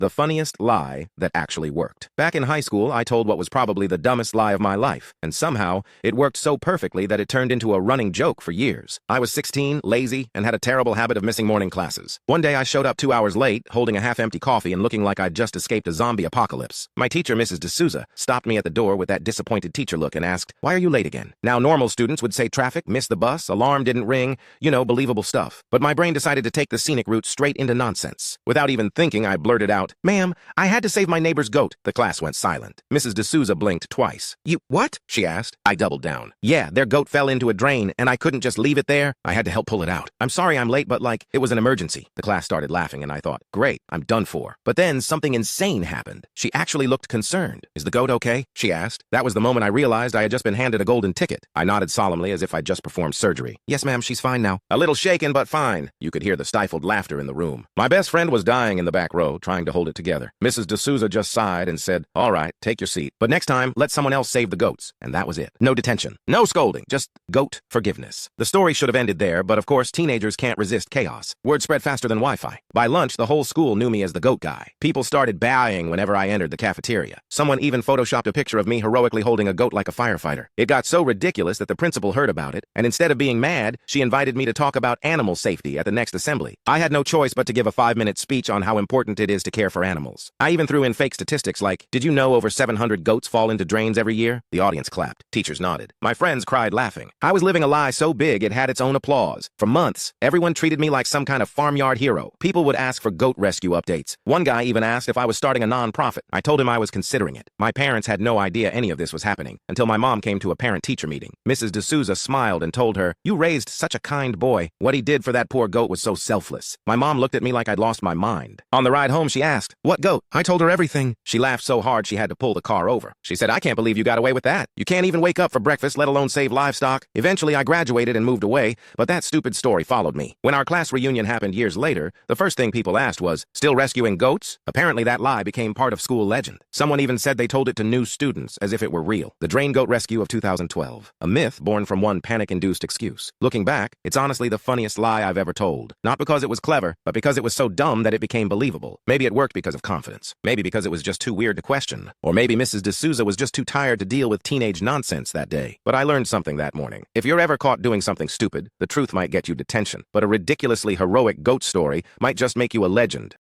the funniest lie that actually worked. Back in high school, I told what was probably the dumbest lie of my life, and somehow it worked so perfectly that it turned into a running joke for years. I was 16, lazy, and had a terrible habit of missing morning classes. One day I showed up 2 hours late, holding a half-empty coffee and looking like I'd just escaped a zombie apocalypse. My teacher, Mrs. D'Souza, stopped me at the door with that disappointed teacher look and asked, "Why are you late again?" Now, normal students would say traffic, missed the bus, alarm didn't ring, believable stuff. But my brain decided to take the scenic route straight into nonsense. Without even thinking, I blurted out, "Ma'am, I had to save my neighbor's goat." The class went silent. Mrs. D'Souza blinked twice. "You what?" she asked. I doubled down. "Yeah, their goat fell into a drain, and I couldn't just leave it there. I had to help pull it out. I'm sorry I'm late, but it was an emergency." The class started laughing, and I thought, great, I'm done for. But then something insane happened. She actually looked concerned. "Is the goat okay?" she asked. That was the moment I realized I had just been handed a golden ticket. I nodded solemnly as if I'd just performed surgery. "Yes, ma'am, she's fine now." A little shaken, but fine. You could hear the stifled laughter in the room. My best friend was dying in the back row, trying to hold it together. Mrs. D'Souza just sighed and said, "All right, take your seat. But next time, let someone else save the goats." And that was it. No detention. No scolding. Just goat forgiveness. The story should have ended there, but of course, teenagers can't resist chaos. Word spread faster than Wi-Fi. By lunch, the whole school knew me as the goat guy. People started bowing whenever I entered the cafeteria. Someone even photoshopped a picture of me heroically holding a goat like a firefighter. It got so ridiculous that the principal heard about it, and instead of being mad, she invited me to talk about animal safety at the next assembly. I had no choice but to give a 5-minute speech on how important it is to care for animals. I even threw in fake statistics like, "Did you know over 700 goats fall into drains every year?" The audience clapped. Teachers nodded. My friends cried laughing. I was living a lie so big it had its own applause. For months, everyone treated me like some kind of farmyard hero. People would ask for goat rescue updates. One guy even asked if I was starting a non-profit. I told him I was considering it. My parents had no idea any of this was happening until my mom came to a parent-teacher meeting. Mrs. D'Souza smiled and told her, "You raised such a kind boy. What he did for that poor goat was so selfless." My mom looked at me like I'd lost my mind. On the ride home, she asked, "What goat?" I told her everything. She laughed so hard she had to pull the car over. She said, "I can't believe you got away with that. You can't even wake up for breakfast, let alone save livestock." Eventually, I graduated and moved away, but that stupid story followed me. When our class reunion happened years later, the first thing people asked was, "Still rescuing goats?" Apparently, that lie became part of school legend. Someone even said they told it to new students, as if it were real. The drain goat rescue of 2012. A myth born from one panic-induced excuse. Looking back, it's honestly the funniest lie I've ever told. Not because it was clever, but because it was so dumb that it became believable. Maybe it worked because of confidence. Maybe because it was just too weird to question. Or maybe Mrs. D'Souza was just too tired to deal with teenage nonsense that day. But I learned something that morning. If you're ever caught doing something stupid, the truth might get you detention. But a ridiculously heroic goat story might just make you a legend.